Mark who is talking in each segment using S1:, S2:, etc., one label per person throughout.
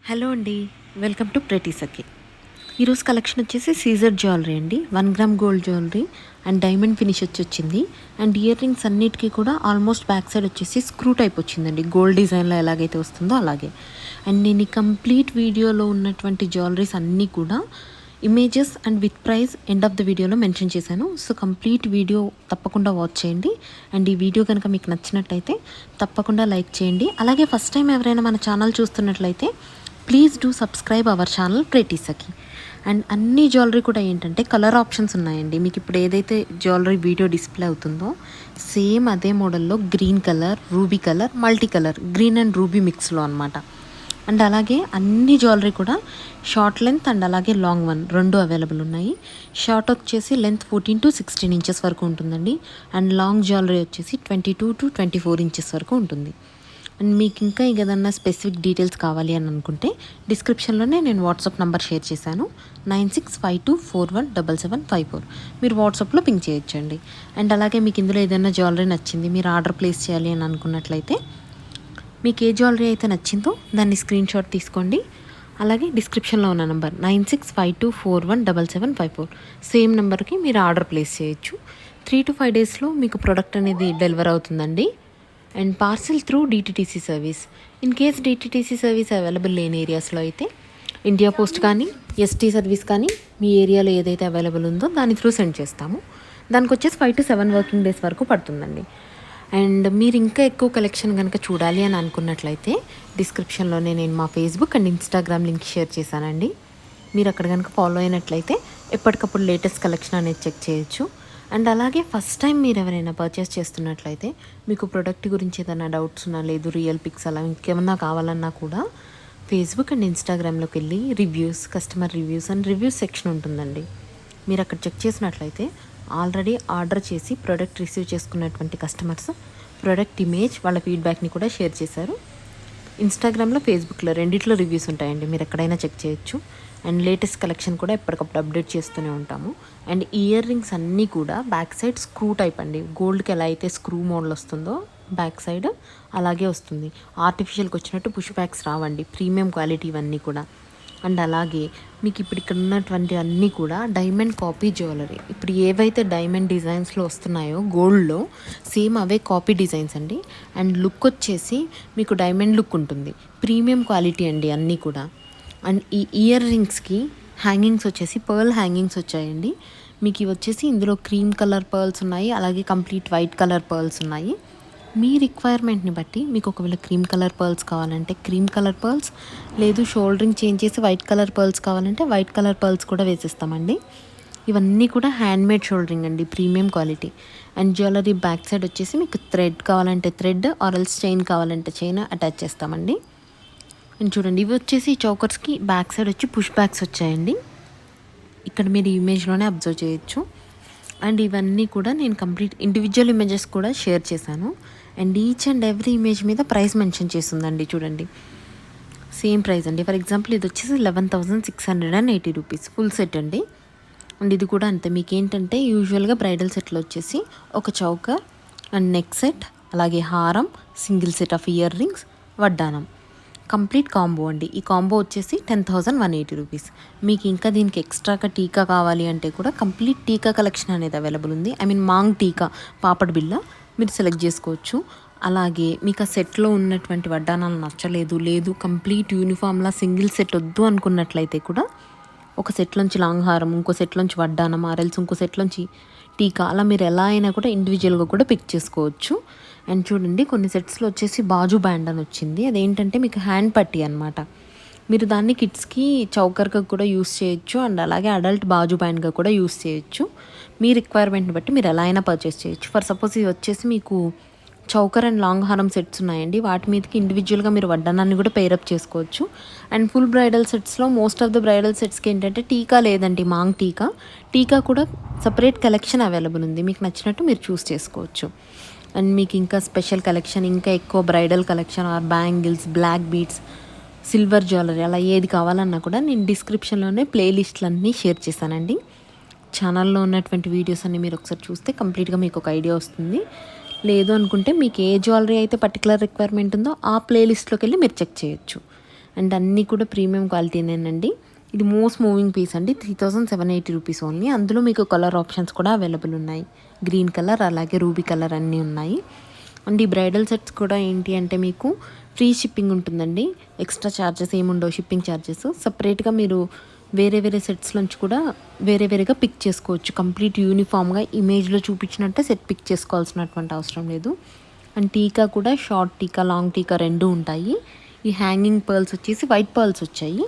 S1: Hello అండి, welcome to pretty సఖి. ఈరోజు collection వచ్చేసి సీజర్ జ్యువెలరీ అండి. 1 gram gold jewellery and diamond finish వచ్చింది. అండ్ ఇయర్ రింగ్స్ అన్నిటికీ కూడా ఆల్మోస్ట్ బ్యాక్ సైడ్ వచ్చేసి స్క్రూ టైప్ వచ్చిందండి, గోల్డ్ డిజైన్లో ఎలాగైతే వస్తుందో అలాగే. అండ్ నేను ఈ కంప్లీట్ వీడియోలో ఉన్నటువంటి జ్యువెలరీస్ అన్నీ కూడా images and with price end of the వీడియోలో మెన్షన్ చేశాను. సో కంప్లీట్ వీడియో తప్పకుండా వాచ్ చేయండి. అండ్ ఈ వీడియో కనుక మీకు నచ్చినట్టయితే తప్పకుండా లైక్ చేయండి. అలాగే ఫస్ట్ టైం ఎవరైనా మన ఛానల్ చూస్తున్నట్లయితే please do subscribe our channel pretty Sakhi. And అన్ని జ్యువెలరీ కూడా ఏంటంటే కలర్ ఆప్షన్స్ ఉన్నాయండి. మీకు ఇప్పుడు ఏదైతే జ్యువెలరీ వీడియో డిస్ప్లే అవుతుందో సేమ్ అదే మోడల్లో green colour, ruby colour, multi colour, green and ruby మిక్స్లో అనమాట. అండ్ అలాగే అన్ని జ్యువెలరీ కూడా షార్ట్ లెంత్ అండ్ అలాగే లాంగ్ వన్ రెండు అవైలబుల్ ఉన్నాయి. షార్ట్ వచ్చేసి లెంత్ 14 to 16 ఇంచెస్ వరకు ఉంటుందండి. అండ్ లాంగ్ జ్యువెలరీ వచ్చేసి 22 to 24 ఇంచెస్ వరకు ఉంటుంది. అండ్ మీకు ఇంకా ఏదన్నా స్పెసిఫిక్ డీటెయిల్స్ కావాలి అని అనుకుంటే డిస్క్రిప్షన్లోనే నేను వాట్సాప్ నెంబర్ షేర్ చేశాను, 9652417754. మీరు వాట్సాప్లో పింక్ చేయొచ్చండి. అండ్ అలాగే మీకు ఇందులో ఏదైనా జ్యువెలరీ నచ్చింది, మీరు ఆర్డర్ ప్లేస్ చేయాలి అని అనుకున్నట్లయితే మీకు ఏ జ్యువెలరీ అయితే నచ్చిందో దాన్ని స్క్రీన్ షాట్ తీసుకోండి. అలాగే డిస్క్రిప్షన్లో ఉన్న నెంబర్ 9652417754 సేమ్ నెంబర్కి మీరు ఆర్డర్ ప్లేస్ చేయొచ్చు. 3 to 5 డేస్లో మీకు ప్రోడక్ట్ అనేది డెలివర్ అవుతుందండి. And parcel through DTTC service. In case DTTC service available లేని ఏరియాస్లో అయితే ఇండియా పోస్ట్ కానీ ఎస్టీ సర్వీస్ కానీ మీ ఏరియాలో ఏదైతే అవైలబుల్ ఉందో దాని త్రూ సెండ్ చేస్తాము. దానికి వచ్చేసి 5 to 7 వర్కింగ్ డేస్ వరకు పడుతుందండి. అండ్ మీరు ఇంకా ఎక్కువ కలెక్షన్ కనుక చూడాలి అని అనుకున్నట్లయితే డిస్క్రిప్షన్లోనే నేను మా Facebook and Instagram link share చేశానండి. మీరు అక్కడ కనుక ఫాలో అయినట్లయితే ఎప్పటికప్పుడు లేటెస్ట్ కలెక్షన్ అనేది చెక్ చేయొచ్చు. అండ్ అలాగే ఫస్ట్ టైం మీరు ఎవరైనా పర్చేస్ చేస్తున్నట్లయితే మీకు ప్రొడక్ట్ గురించి ఏదైనా డౌట్స్ ఉన్నా, లేదు రియల్ పిక్స్ అలా ఇంకేమన్నా కావాలన్నా కూడా ఫేస్బుక్ అండ్ ఇన్స్టాగ్రామ్లోకి వెళ్ళి reviews, customer reviews and reviews section ఉంటుందండి. మీరు అక్కడ చెక్ చేసినట్లయితే ఆల్రెడీ ఆర్డర్ చేసి ప్రోడక్ట్ రిసీవ్ చేసుకున్నటువంటి కస్టమర్స్ ప్రోడక్ట్ ఇమేజ్, వాళ్ళ ఫీడ్బ్యాక్ని కూడా షేర్ చేశారు. ఇన్స్టాగ్రామ్లో, ఫేస్బుక్లో రెండిట్లో రివ్యూస్ ఉంటాయండి, మీరు ఎక్కడైనా చెక్ చేయొచ్చు. అండ్ లేటెస్ట్ కలెక్షన్ కూడా ఎప్పటికప్పుడు అప్డేట్ చేస్తూనే ఉంటాము. అండ్ ఇయర్ రింగ్స్ అన్నీ కూడా బ్యాక్ సైడ్ స్క్రూ టైప్ అండి. గోల్డ్కి ఎలా అయితే స్క్రూ మోడల్ వస్తుందో బ్యాక్ సైడ్ అలాగే వస్తుంది. ఆర్టిఫిషియల్కి వచ్చినట్టు పుష్ బ్యాక్స్ రావండి, ప్రీమియం క్వాలిటీ ఇవన్నీ కూడా. అండ్ అలాగే మీకు ఇప్పుడు ఇక్కడ ఉన్నటువంటి అన్నీ కూడా డైమండ్ కాపీ జ్యువెలరీ. ఇప్పుడు ఏవైతే డైమండ్ డిజైన్స్లో వస్తున్నాయో గోల్డ్లో సేమ్ అవే కాపీ డిజైన్స్ అండి. అండ్ లుక్ వచ్చేసి మీకు డైమండ్ లుక్ ఉంటుంది, ప్రీమియం క్వాలిటీ అండి అన్నీ కూడా. అండ్ ఈ ఇయర్ రింగ్స్కి హ్యాంగింగ్స్ వచ్చేసి పర్ల్ హ్యాంగింగ్స్ వచ్చాయండి. మీకు ఇవి వచ్చేసి ఇందులో క్రీమ్ కలర్ పర్ల్స్ ఉన్నాయి, అలాగే కంప్లీట్ వైట్ కలర్ పర్ల్స్ ఉన్నాయి. మీ రిక్వైర్మెంట్ని బట్టి మీకు ఒకవేళ క్రీమ్ కలర్ పర్ల్స్ కావాలంటే క్రీమ్ కలర్ పర్ల్స్, లేదు షోల్డరింగ్ చేంజ్ చేసి వైట్ కలర్ పర్ల్స్ కావాలంటే వైట్ కలర్ పర్ల్స్ కూడా వేసిస్తామండి. ఇవన్నీ కూడా హ్యాండ్మేడ్ షోల్డరింగ్ అండి, premium quality. And jewellery back side వచ్చేసి మీకు థ్రెడ్ కావాలంటే థ్రెడ్, ఆర్ఎల్స్ చైన్ కావాలంటే చైన్ అటాచ్ చేస్తామండి. అండ్ చూడండి, ఇవి వచ్చేసి చౌకర్స్కి బ్యాక్ సైడ్ వచ్చి పుష్ బ్యాక్స్ వచ్చాయండి, ఇక్కడ మీరు ఇమేజ్లోనే అబ్జర్వ్ చేయొచ్చు. అండ్ ఇవన్నీ కూడా నేను కంప్లీట్ ఇండివిజువల్ ఇమేజెస్ కూడా షేర్ చేశాను. And each and every image మీద ప్రైస్ మెన్షన్ చేస్తుందండి. చూడండి, సేమ్ ప్రైస్ అండి. ఫర్ ఎగ్జాంపుల్ ఇది వచ్చేసి 11,680 రూపీస్ ఫుల్ సెట్ అండి. అండ్ ఇది కూడా అంతే. మీకు ఏంటంటే యూజువల్గా బ్రైడల్ సెట్లో వచ్చేసి ఒక చౌకర్ అండ్ నెక్ సెట్, అలాగే హారం, single set of ear rings, వడ్డానం, కంప్లీట్ కాంబో అండి. ఈ కాంబో వచ్చేసి 10,180 రూపీస్. మీకు ఇంకా దీనికి ఎక్స్ట్రాగా టీకా కావాలి అంటే కూడా కంప్లీట్ టీకా కలెక్షన్ అనేది అవైలబుల్ ఉంది. ఐ మీన్ మాంగ్ టీకా, పాపడ్ బిళ్ళ మీరు సెలెక్ట్ చేసుకోవచ్చు. అలాగే మీకు ఆ సెట్లో ఉన్నటువంటి వడ్డానాలు నచ్చలేదు, లేదు కంప్లీట్ యూనిఫామ్లా సింగిల్ సెట్ వద్దు అనుకున్నట్లయితే కూడా ఒక సెట్లోంచి లాంగ్ హారం, ఇంకో సెట్లోంచి వడ్డానం, ఆరెల్స్ ఇంకో సెట్లోంచి టీకా, అలా మీరు ఎలా అయినా కూడా ఇండివిజువల్గా కూడా పిక్ చేసుకోవచ్చు. అండ్ చూడండి, కొన్ని సెట్స్లో వచ్చేసి బాజు బ్యాండ్ అని వచ్చింది. అదేంటంటే మీకు హ్యాండ్ పట్టీ అనమాట. మీరు దాన్ని కిడ్స్కి చౌకర్గా కూడా యూస్ చేయొచ్చు. అండ్ అలాగే అడల్ట్ బాజు బ్యాండ్గా కూడా యూస్ చేయొచ్చు. మీ రిక్వైర్మెంట్ని బట్టి మీరు ఎలా అయినా పర్చేస్ చేయొచ్చు. ఫర్ సపోజ్ ఇది వచ్చేసి మీకు చౌకర్ అండ్ లాంగ్ హారం సెట్స్ ఉన్నాయండి, వాటి మీదకి ఇండివిజువల్గా మీరు వడ్డానాన్ని కూడా పేరప్ చేసుకోవచ్చు. అండ్ ఫుల్ బ్రైడల్ సెట్స్లో మోస్ట్ ఆఫ్ ద బ్రైడల్ సెట్స్కి ఏంటంటే టీకా లేదండి, మాంగ్ టీకా కూడా సపరేట్ కలెక్షన్ అవైలబుల్ ఉంది, మీకు నచ్చినట్టు మీరు చూస్ చేసుకోవచ్చు. అండ్ మీకు ఇంకా స్పెషల్ కలెక్షన్, ఇంకా ఎక్కువ bridal collection or bangles, black beads, silver jewellery అలా ఏది కావాలన్నా కూడా నేను డిస్క్రిప్షన్లోనే ప్లేలిస్ట్లన్నీ షేర్ చేశానండి. ఛానల్లో ఉన్నటువంటి వీడియోస్ అన్నీ మీరు ఒకసారి చూస్తే కంప్లీట్గా మీకు ఒక ఐడియా వస్తుంది. లేదు అనుకుంటే మీకు ఏ జ్యువెలరీ అయితే పర్టికులర్ రిక్వైర్మెంట్ ఉందో ఆ ప్లేలిస్ట్లోకి వెళ్ళి మీరు చెక్ చేయొచ్చు. అండ్ అన్నీ కూడా ప్రీమియం క్వాలిటీనేనండి. ఇది మోస్ట్ మూవింగ్ పీస్ అండి. 3780 రూపీస్ ఓన్లీ. అందులో మీకు కలర్ ఆప్షన్స్ కూడా అవైలబుల్ ఉన్నాయి. గ్రీన్ కలర్ అలాగే రూబీ కలర్ అన్నీ ఉన్నాయి. అండ్ ఈ బ్రైడల్ సెట్స్ కూడా ఏంటి అంటే మీకు ఫ్రీ షిప్పింగ్ ఉంటుందండి. ఎక్స్ట్రా ఛార్జెస్ ఏముండవు, షిప్పింగ్ ఛార్జెస్. సపరేట్గా మీరు వేరే వేరే సెట్స్ నుంచి కూడా వేరేగా పిక్ చేసుకోవచ్చు. కంప్లీట్ యూనిఫామ్గా ఇమేజ్లో చూపించినట్టే సెట్ పిక్ చేసుకోవాల్సినటువంటి అవసరం లేదు. అండ్ టీకా కూడా షార్ట్ టీకా లాంగ్ టీకా రెండు ఉంటాయి. ఈ హ్యాంగింగ్ పర్ల్స్ వచ్చేసి వైట్ పర్ల్స్ వచ్చాయి.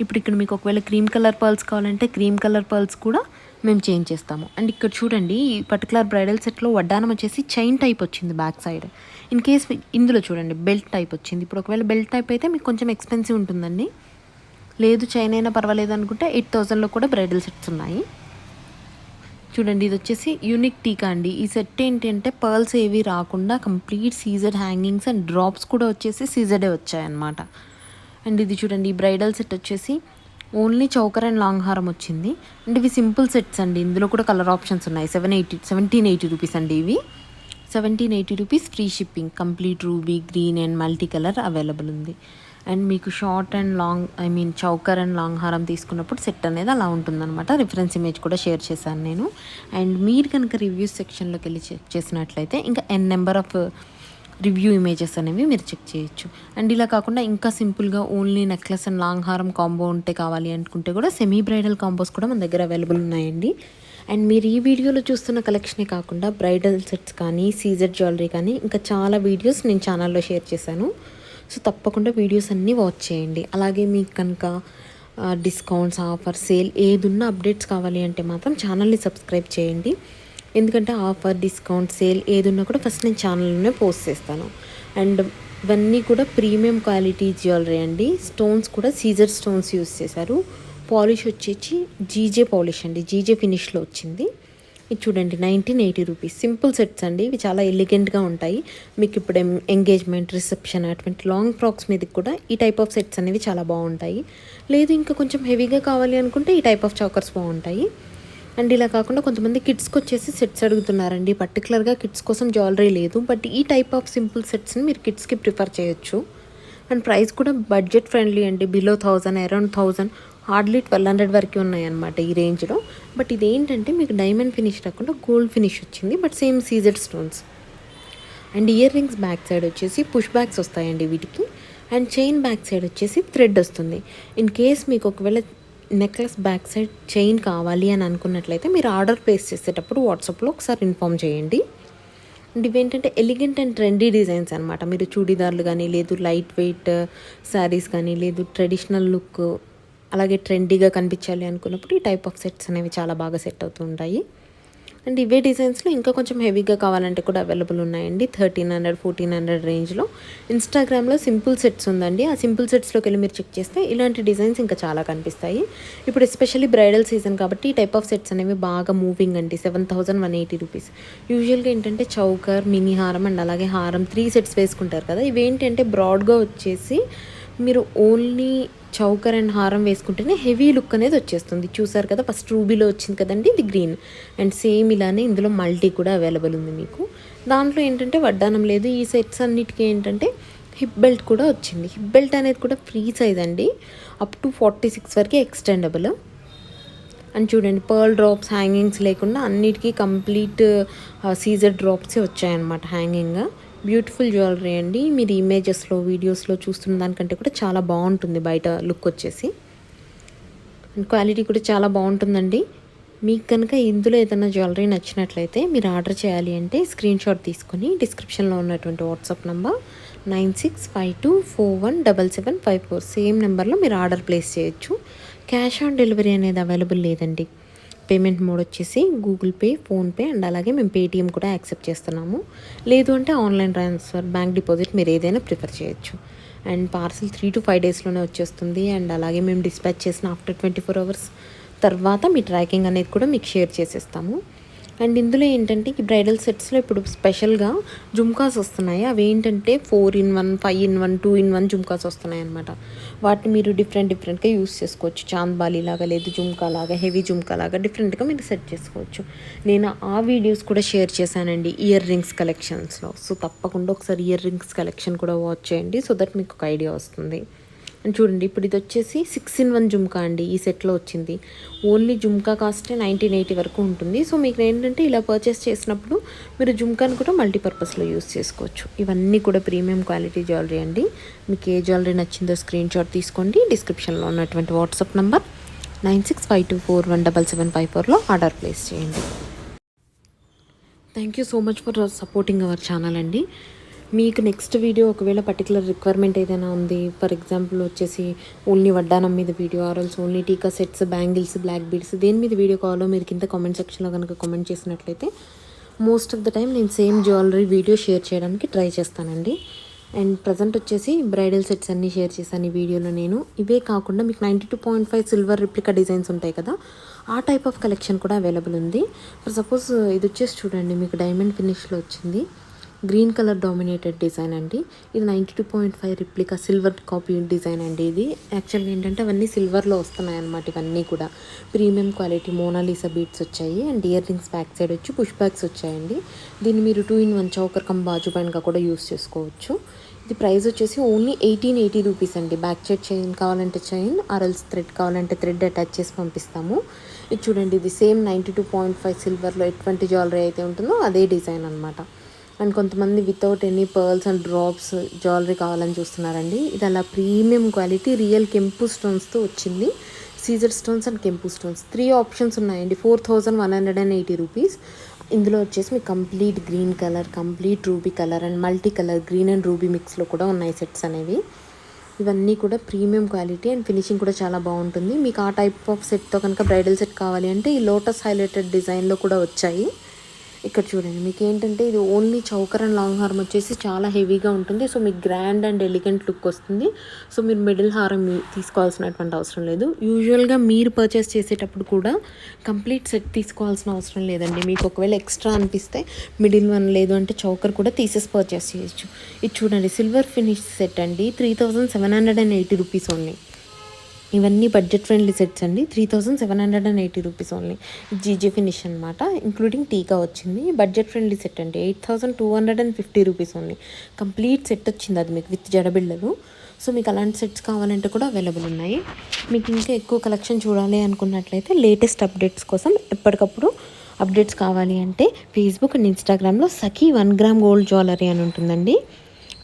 S1: ఇప్పుడు ఇక్కడ మీకు ఒకవేళ క్రీమ్ కలర్ పర్ల్స్ కావాలంటే క్రీమ్ కలర్ పర్ల్స్ కూడా మేము చేంజ్ చేస్తాము. అండ్ ఇక్కడ చూడండి, ఈ పర్టికులర్ బ్రైడల్ సెట్లో వడ్డానం వచ్చేసి చైన్ టైప్ వచ్చింది బ్యాక్ సైడ్. ఇన్ కేస్ ఇందులో చూడండి బెల్ట్ టైప్ వచ్చింది. ఇప్పుడు ఒకవేళ బెల్ట్ టైప్ అయితే మీకు కొంచెం ఎక్స్పెన్సివ్ ఉంటుందండి. లేదు చైన్ అయినా పర్వాలేదు అనుకుంటే 8000లో కూడా బ్రైడల్ సెట్స్ ఉన్నాయి. చూడండి, ఇది వచ్చేసి యూనిక్ టీకా అండి. ఈ సెట్ ఏంటి అంటే పర్ల్స్ ఏవి రాకుండా complete CZ hangings and drops కూడా వచ్చేసి సీజెడే వచ్చాయన్నమాట. అండ్ ఇది చూడండి, ఈ బ్రైడల్ సెట్ వచ్చేసి ఓన్లీ చౌకర్ అండ్ లాంగ్ హారం వచ్చింది. అండ్ ఇవి సింపుల్ సెట్స్ అండి. ఇందులో కూడా కలర్ ఆప్షన్స్ ఉన్నాయి. 1780 రూపీస్ అండి. ఇవి 1780 rupees free shipping. Complete ruby, green and multi colour available ఉంది. అండ్ మీకు short and long choker and long హారం తీసుకున్నప్పుడు సెట్ అనేది అలా ఉంటుందన్నమాట. రిఫరెన్స్ ఇమేజ్ కూడా షేర్ చేశాను నేను. అండ్ మీరు కనుక రివ్యూస్ సెక్షన్లోకి వెళ్ళి చెక్ చేసినట్లయితే ఇంకా నెంబర్ ఆఫ్ రివ్యూ ఇమేజెస్ అనేవి మీరు చెక్ చేయొచ్చు. అండ్ ఇలా కాకుండా ఇంకా సింపుల్గా ఓన్లీ నెక్లెస్ అండ్ లాంగ్ హారం కాంబో ఉంటే కావాలి అనుకుంటే కూడా సెమీ బ్రైడల్ కాంబోస్ కూడా మన దగ్గర అవైలబుల్ ఉన్నాయండి. అండ్ మీరు ఈ వీడియోలో చూస్తున్న కలెక్షనే కాకుండా బ్రైడల్ సెట్స్ కానీ సీజెడ్ జ్యువెలరీ కానీ ఇంకా చాలా వీడియోస్ నేను ఛానల్లో షేర్ చేశాను. సో తప్పకుండా వీడియోస్ అన్నీ వాచ్ చేయండి. అలాగే మీకు కనుక డిస్కౌంట్స్, ఆఫర్, సేల్ ఏదున్నా అప్డేట్స్ కావాలి అంటే మాత్రం ఛానల్ని సబ్స్క్రైబ్ చేయండి. ఎందుకంటే ఆఫర్, డిస్కౌంట్, సేల్ ఏదున్నా కూడా ఫస్ట్ నేను ఛానల్లోనే పోస్ట్ చేస్తాను. అండ్ ఇవన్నీ కూడా ప్రీమియం క్వాలిటీ జ్యువెలరీ అండి. స్టోన్స్ కూడా సీజర్ స్టోన్స్ యూస్ చేశారు. పాలిష్ వచ్చేసి జీజే పాలిష్ అండి. జీజే ఫినిష్లో వచ్చింది. ఇది చూడండి, 1980 రూపీస్. సింపుల్ సెట్స్ అండి. ఇవి చాలా ఎలిగెంట్గా ఉంటాయి. మీకు ఇప్పుడు ఎంగేజ్మెంట్, రిసెప్షన్ అటువంటి లాంగ్ ఫ్రాక్స్ మీదకి కూడా ఈ టైప్ ఆఫ్ సెట్స్ అనేవి చాలా బాగుంటాయి. లేదు ఇంకా కొంచెం హెవీగా కావాలి అనుకుంటే ఈ టైప్ ఆఫ్ చౌకర్స్ బాగుంటాయి. అండ్ ఇలా కాకుండా కొంతమంది కిడ్స్కి వచ్చేసి సెట్స్ అడుగుతున్నారండి. పర్టికులర్గా కిడ్స్ కోసం జ్యువెలరీ లేదు, బట్ ఈ టైప్ ఆఫ్ సింపుల్ సెట్స్ని మీరు కిడ్స్కి ప్రిఫర్ చేయొచ్చు. అండ్ ప్రైస్ కూడా బడ్జెట్ ఫ్రెండ్లీ అండి. బిలో 1000, అరౌండ్ 1000, హార్డ్లీ 1200 వరకు ఉన్నాయన్నమాట ఈ రేంజ్లో. బట్ ఇదేంటంటే మీకు డైమండ్ ఫినిష్ రాకుండా గోల్డ్ ఫినిష్ వచ్చింది, but same CZ stones. And ear rings back side వచ్చేసి పుష్ బ్యాగ్స్ వస్తాయండి వీటికి. అండ్ చైన్ బ్యాక్ సైడ్ వచ్చేసి థ్రెడ్ వస్తుంది. ఇన్ కేస్ మీకు ఒకవేళ నెక్లెస్ బ్యాక్ సైడ్ చైన్ కావాలి అని అనుకున్నట్లయితే మీరు ఆర్డర్ ప్లేస్ చేసేటప్పుడు వాట్సాప్లో ఒకసారి ఇన్ఫామ్ చేయండి. అండ్ ఇవేంటంటే ఎలిగెంట్ అండ్ ట్రెండీ డిజైన్స్ అనమాట. మీరు చూడీదార్లు కానీ, లేదు లైట్ వెయిట్ శారీస్ కానీ, లేదు ట్రెడిషనల్ లుక్ అలాగే ట్రెండీగా కనిపించాలి అనుకున్నప్పుడు ఈ టైప్ ఆఫ్ సెట్స్ అనేవి చాలా బాగా సెట్ అవుతూ ఉంటాయి. అండ్ ఇవే డిజైన్స్లో ఇంకా కొంచెం హెవీగా కావాలంటే కూడా అవైలబుల్ ఉన్నాయండి. 1300, 1400 రేంజ్లో ఇన్స్టాగ్రామ్లో సింపుల్ సెట్స్ ఉందండి. ఆ సింపుల్ సెట్స్లోకి వెళ్ళి మీరు చెక్ చేస్తే ఇలాంటి డిజైన్స్ ఇంకా చాలా కనిపిస్తాయి. ఇప్పుడు ఎస్పెషల్లీ బ్రైడల్ సీజన్ కాబట్టి ఈ టైప్ ఆఫ్ సెట్స్ అనేవి బాగా మూవింగ్ అండి. 7180 రూపీస్. యూజువల్గా ఏంటంటే చౌకర్, మినీ హారం అండ్ అలాగే హారం 3 సెట్స్ వేసుకుంటారు కదా. ఇవేంటంటే బ్రాడ్గా వచ్చేసి మీరు ఓన్లీ చౌకర్ అండ్ హారం వేసుకుంటేనే హెవీ లుక్ అనేది వచ్చేస్తుంది. చూసారు కదా, ఫస్ట్ రూబీలో వచ్చింది కదండి, ఇది గ్రీన్. అండ్ సేమ్ ఇలానే ఇందులో మల్టీ కూడా అవైలబుల్ ఉంది మీకు. దాంట్లో ఏంటంటే వడ్డానం లేదు. ఈ సెట్స్ అన్నిటికీ ఏంటంటే హిప్ బెల్ట్ కూడా వచ్చింది. హిప్ బెల్ట్ అనేది కూడా ఫ్రీ సైజ్ అండి, అప్ టు 46 వరకు ఎక్స్టెండబుల్. అండ్ చూడండి, పర్ల్ డ్రాప్స్, హ్యాంగింగ్స్ లేకుండా అన్నిటికీ కంప్లీట్ సీజర్ డ్రాప్సే వచ్చాయన్నమాట హ్యాంగింగ్. బ్యూటిఫుల్ జ్యువెలరీ అండి. మీరు ఇమేజెస్లో, వీడియోస్లో చూస్తున్న దానికంటే కూడా చాలా బాగుంటుంది బయట లుక్ వచ్చేసి. అండ్ క్వాలిటీ కూడా చాలా బాగుంటుందండి. మీకు కనుక ఇందులో ఏదైనా జ్యువెలరీ నచ్చినట్లయితే మీరు ఆర్డర్ చేయాలి అంటే స్క్రీన్ షాట్ తీసుకొని డిస్క్రిప్షన్లో ఉన్నటువంటి వాట్సాప్ నెంబర్ 9652417754 సేమ్ నెంబర్లో మీరు ఆర్డర్ ప్లేస్ చేయొచ్చు. క్యాష్ ఆన్ డెలివరీ అనేది అవైలబుల్ లేదండి. పేమెంట్ మోడ్ వచ్చేసి గూగుల్ పే, ఫోన్పే అండ్ అలాగే మేము పేటీఎం కూడా యాక్సెప్ట్ చేస్తున్నాము. లేదు అంటే ఆన్లైన్ ట్రాన్స్ఫర్, బ్యాంక్ డిపాజిట్ మీరు ఏదైనా ప్రిఫర్ చేయొచ్చు. అండ్ పార్సల్ 3 to 5 డేస్లోనే వచ్చేస్తుంది. అండ్ అలాగే మేము డిస్పాచ్ చేసిన ఆఫ్టర్ 24 hours తర్వాత మీ ట్రాకింగ్ అనేది కూడా మీకు షేర్ చేసేస్తాము. అండ్ ఇందులో ఏంటంటే ఈ బ్రైడల్ సెట్స్లో ఇప్పుడు స్పెషల్గా జుమ్కాస్ వస్తున్నాయి. అవి ఏంటంటే 4-in-1, 5-in-1, 2-in-1 జుమ్కాస్ వస్తున్నాయి అనమాట. వాటిని మీరు డిఫరెంట్గా యూస్ చేసుకోవచ్చు. చాంద్బాలి లాగా, లేదు జుమ్కా లాగా, హెవీ జుమ్కా లాగా డిఫరెంట్గా మీరు సెట్ చేసుకోవచ్చు. నేను ఆ వీడియోస్ కూడా షేర్ చేశానండి ఇయర్ రింగ్స్ కలెక్షన్స్లో. సో తప్పకుండా ఒకసారి ఇయర్ రింగ్స్ కలెక్షన్ కూడా వాచ్ చేయండి, సో దట్ మీకు ఒక ఐడియా వస్తుంది. అండ్ చూడండి ఇప్పుడు ఇది వచ్చేసి 6-in-1 జుమ్కా అండి. ఈ సెట్లో వచ్చింది. ఓన్లీ జుమ్కా కాస్టే 1980 వరకు ఉంటుంది. సో మీకు ఏంటంటే ఇలా పర్చేస్ చేసినప్పుడు మీరు జుమ్కాని కూడా మల్టీపర్పస్లో యూస్ చేసుకోవచ్చు. ఇవన్నీ కూడా ప్రీమియం క్వాలిటీ జ్యువెలరీ అండి. మీకు ఏ జ్యువెలరీ నచ్చిందో స్క్రీన్ షాట్ తీసుకోండి. డిస్క్రిప్షన్లో ఉన్నటువంటి వాట్సాప్ నంబర్ 9652417754లో ఆర్డర్ ప్లేస్ చేయండి. Thank you so much for supporting our channel అండి. మీకు నెక్స్ట్ వీడియో ఒకవేళ పర్టికులర్ రిక్వైర్మెంట్ ఏదైనా ఉంది, ఫర్ ఎగ్జాంపుల్ వచ్చేసి ఓన్లీ వడ్డానం మీద వీడియో, ఆర్ఎల్స్ ఓన్లీ టీకా సెట్స్, బ్యాంగిల్స్, బ్లాక్ బీడ్స్, దేని మీద వీడియో కావాలో మీరు కింద కామెంట్ సెక్షన్లో కనుక కామెంట్ చేసినట్లయితే మోస్ట్ ఆఫ్ ద టైం నేను సేమ్ జ్యువెలరీ వీడియో షేర్ చేయడానికి ట్రై చేస్తానండి. అండ్ ప్రజెంట్ వచ్చేసి బ్రైడల్ సెట్స్ అన్నీ షేర్ చేశాను ఈ వీడియోలో నేను. ఇవే కాకుండా మీకు 92.5 సిల్వర్ రిప్లికా డిజైన్స్ ఉంటాయి కదా, ఆ టైప్ ఆఫ్ కలెక్షన్ కూడా అవైలబుల్ ఉంది. ఫర్ సపోజ్ ఇది వచ్చేసి చూడండి, మీకు డైమండ్ ఫినిష్లో వచ్చింది. గ్రీన్ కలర్ డామినేటెడ్ డిజైన్ అండి. ఇది 92.5 రిప్లికా సిల్వర్ కాపీ డిజైన్ అండి. ఇది యాక్చువల్గా ఏంటంటే అవన్నీ సిల్వర్లో వస్తున్నాయి అన్నమాట. ఇవన్నీ కూడా ప్రీమియం క్వాలిటీ మోనాలిసా బీడ్స్ వచ్చాయి. And ear rings back side వచ్చి పుష్ బ్యాగ్స్ వచ్చాయండి. దీన్ని మీరు 2-in-1 చౌకర్ కమ్ బాజు పైనగా కూడా యూస్ చేసుకోవచ్చు. ఇది ప్రైస్ వచ్చేసి ఓన్లీ 1880 రూపీస్ అండి. బ్యాక్ సైడ్ చైన్ కావాలంటే చైన్, ఆర్ఎల్స్ థ్రెడ్ కావాలంటే థ్రెడ్ అటాచ్ చేసి పంపిస్తాము. ఇది చూడండి, ఇది సేమ్ 92.5 సిల్వర్లో ఎటువంటి జ్యువెలరీ అయితే ఉంటుందో అదే డిజైన్ అనమాట. అండ్ కొంతమంది without any pearls and drops jewellery కావాలని చూస్తున్నారండి. ఇది అలా ప్రీమియం క్వాలిటీ రియల్ కెంపు స్టోన్స్తో వచ్చింది. సీజర్ స్టోన్స్ అండ్ కెంపు స్టోన్స్ 3 ఆప్షన్స్ ఉన్నాయండి. 4180 రూపీస్. ఇందులో వచ్చేసి మీకు complete green colour, complete ruby colour and multi colour green and ruby మిక్స్లో కూడా ఉన్నాయి సెట్స్ అనేవి. ఇవన్నీ కూడా ప్రీమియం క్వాలిటీ అండ్ ఫినిషింగ్ కూడా చాలా బాగుంటుంది. మీకు ఆ టైప్ ఆఫ్ సెట్తో కనుక బ్రైడల్ సెట్ కావాలి అంటే ఈ లోటస్ హైలైటెడ్ డిజైన్లో కూడా వచ్చాయి. ఇక్కడ చూడండి, మీకు ఏంటంటే ఇది ఓన్లీ చౌకర్ అండ్ లాంగ్ హారం వచ్చేసి చాలా హెవీగా ఉంటుంది. సో మీకు గ్రాండ్ అండ్ ఎలిగెంట్ లుక్ వస్తుంది. సో మీరు మిడిల్ హారం తీసుకోవాల్సినటువంటి అవసరం లేదు. యూజువల్గా మీరు పర్చేస్ చేసేటప్పుడు కూడా కంప్లీట్ సెట్ తీసుకోవాల్సిన అవసరం లేదండి. మీకు ఒకవేళ ఎక్స్ట్రా అనిపిస్తే మిడిల్ వన్ లేదు అంటే చౌకర్ కూడా తీసేసి పర్చేస్ చేయొచ్చు. ఇది చూడండి, సిల్వర్ ఫినిష్ సెట్ అండి. 3780 రూపీస్ ఓన్లీ. ఇవన్నీ బడ్జెట్ ఫ్రెండ్లీ సెట్స్ అండి. 3780 రూపీస్ ఓన్లీ. జీజే ఫినిష్ అనమాట, ఇంక్లూడింగ్ టీకా వచ్చింది. బడ్జెట్ ఫ్రెండ్లీ సెట్ అండి. 8250 రూపీస్ ఓన్లీ. కంప్లీట్ సెట్ వచ్చింది అది మీకు విత్ జడబిళ్ళలు. సో మీకు అలాంటి సెట్స్ కావాలంటే కూడా అవైలబుల్ ఉన్నాయి. మీకు ఇంకా ఎక్కువ కలెక్షన్ చూడాలి అనుకున్నట్లయితే లేటెస్ట్ అప్డేట్స్ కోసం ఎప్పటికప్పుడు అప్డేట్స్ కావాలి అంటే ఫేస్బుక్ అండ్ ఇన్స్టాగ్రామ్లో సఖీ 1 గ్రామ్ గోల్డ్ జ్యువెలరీ అని ఉంటుందండి.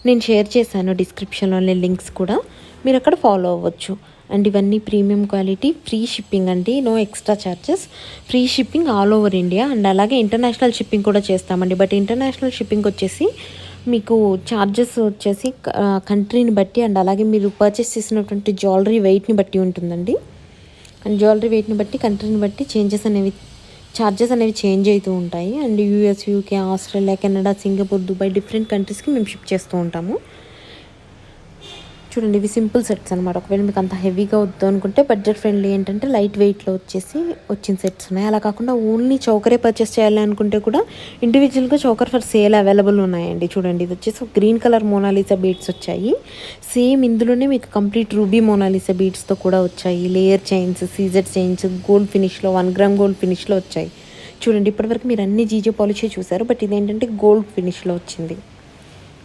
S1: నేను షేర్ చేశాను డిస్క్రిప్షన్లోనే లింక్స్ కూడా, మీరు అక్కడ ఫాలో అవ్వచ్చు. అండ్ ఇవన్నీ ప్రీమియం క్వాలిటీ, ఫ్రీ షిప్పింగ్ అండి, no extra charges, free shipping all over India. And అలాగే ఇంటర్నేషనల్ షిప్పింగ్ కూడా చేస్తామండి. బట్ ఇంటర్నేషనల్ షిప్పింగ్ వచ్చేసి మీకు ఛార్జెస్ వచ్చేసి కంట్రీని బట్టి అండ్ అలాగే మీరు పర్చేస్ చేసినటువంటి జ్యువెలరీ వెయిట్ని బట్టి ఉంటుందండి. అండ్ జ్యువెలరీ వెయిట్ని బట్టి, కంట్రీని బట్టి ఛార్జెస్ అనేవి చేంజ్ అవుతూ ఉంటాయి. And US, UK, Australia, Canada, Singapore, Dubai different కంట్రీస్కి మేము షిప్ చేస్తూ ఉంటాము. చూడండి, ఇవి సింపుల్ సెట్స్ అనమాట. ఒకవేళ మీకు అంత హెవీగా వద్దు అనుకుంటే బడ్జెట్ ఫ్రెండ్లీ ఏంటంటే లైట్ వెయిట్లో వచ్చిన సెట్స్ ఉన్నాయి. అలా కాకుండా ఓన్లీ చౌకరే పర్చేస్ చేయాలి అనుకుంటే కూడా ఇండివిజువల్గా చౌకర్ ఫర్ సేల్ అవైలబుల్ ఉన్నాయండి. చూడండి, ఇది వచ్చేసి గ్రీన్ కలర్ మోనాలిసా బీడ్స్ వచ్చాయి. సేమ్ ఇందులోనే మీకు కంప్లీట్ రూబీ మోనాలిసా బీడ్స్తో కూడా వచ్చాయి. Layer chains, Caesar chains, gold ఫినిష్లో 1 గ్రామ్ గోల్డ్ ఫినిష్లో వచ్చాయి. చూడండి, ఇప్పటివరకు మీరు అన్ని జీజే పాలిషే చూసారు, బట్ ఇదేంటంటే గోల్డ్ ఫినిష్లో వచ్చింది.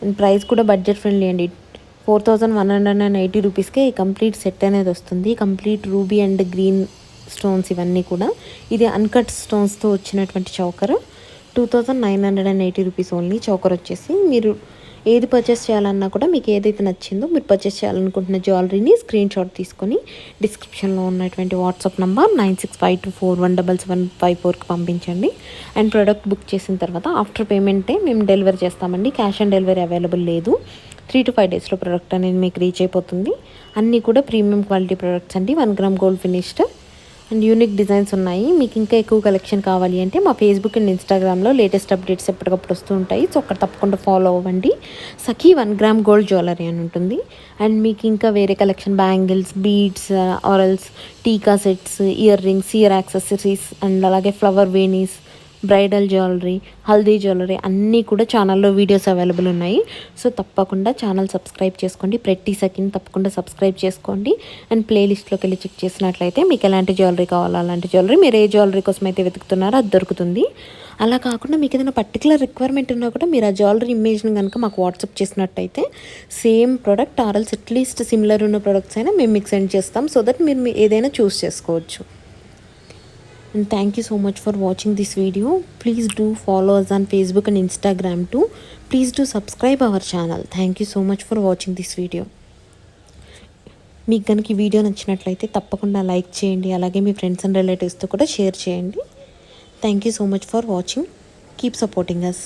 S1: అండ్ ప్రైస్ కూడా బడ్జెట్ ఫ్రెండ్లీ అండి. 4180 రూపీస్కే ఈ కంప్లీట్ సెట్ అనేది వస్తుంది. Complete ruby and green stones ఇవన్నీ కూడా. ఇది అన్కట్ స్టోన్స్తో వచ్చినటువంటి చౌకర్. 2980 rupees only. చౌకర్ వచ్చేసి మీరు ఏది పర్చేస్ చేయాలన్నా కూడా మీకు ఏదైతే నచ్చిందో మీరు పర్చేస్ చేయాలనుకుంటున్న జ్యువెలరీని స్క్రీన్ షాట్ తీసుకొని డిస్క్రిప్షన్లో ఉన్నటువంటి వాట్సాప్ నంబర్ 9652417754కి పంపించండి. అండ్ ప్రోడక్ట్ బుక్ చేసిన తర్వాత ఆఫ్టర్ పేమెంటే మేము డెలివరీ చేస్తామండి. క్యాష్ ఆన్ డెలివరీ అవైలబుల్ లేదు. 3 to 5 డేస్లో ప్రోడక్ట్ అనేది మీకు రీచ్ అయిపోతుంది. అన్నీ కూడా ప్రీమియం క్వాలిటీ ప్రోడక్ట్స్ అండి. 1 gram gold finished and unique designs ఉన్నాయి. మీకు ఇంకా ఎక్కువ కలెక్షన్ కావాలి అంటే మా ఫేస్బుక్ అండ్ ఇన్స్టాగ్రామ్లో లేటెస్ట్ అప్డేట్స్ ఎప్పటికప్పుడు వస్తూ ఉంటాయి. సో అక్కడ తప్పకుండా ఫాలో అవ్వండి. సఖీ 1 గ్రామ్ గోల్డ్ జ్యువెలరీ అని ఉంటుంది. అండ్ మీకు ఇంకా వేరే కలెక్షన్ బ్యాంగిల్స్, బీడ్స్, ఆరల్స్, టీకా sets, ear rings, ear accessories and అలాగే ఫ్లవర్ వేనీస్, బ్రైడల్ జ్యువెలరీ, హల్దీ జ్యువెలరీ అన్నీ కూడా ఛానల్లో వీడియోస్ అవైలబుల్ ఉన్నాయి. సో తప్పకుండా ఛానల్ సబ్స్క్రైబ్ చేసుకోండి. ప్రతి సెకండ్ తప్పకుండా సబ్స్క్రైబ్ చేసుకోండి. అండ్ ప్లేలిస్ట్లోకి వెళ్ళి చెక్ చేసినట్లయితే మీకు ఎలాంటి జ్యువెలరీ కావాలో అలాంటి జ్యువెలరీ, మీరు ఏ జ్యువెలరీ కోసం అయితే వెతుకుతున్నారో అది దొరుకుతుంది. అలా కాకుండా మీకు ఏదైనా పర్టికులర్ రిక్వైర్మెంట్ ఉన్నా కూడా మీరు ఆ జ్యువెలరీ ఇమేజ్ని కనుక మాకు వాట్సాప్ చేసినట్టయితే సేమ్ ప్రోడక్ట్ ఆర్ఎల్స్ అట్లీస్ట్ సిమిలర్ ఉన్న ప్రొడక్ట్స్ అయినా మేము మీకు సెండ్ చేస్తాం. సో దట్ మీరు ఏదైనా చూస్ చేసుకోవచ్చు. And thank you so much for watching this video. Please do follow us on Facebook and Instagram too. Please do subscribe our channel. Thank you so much for watching this video. మీకు కనుక ఈ video నచ్చినట్లయితే తప్పకుండా like చేయండి. అలాగే మీ friends and రిలేటివ్స్తో కూడా share చేయండి. Thank you so much for watching. Keep supporting us.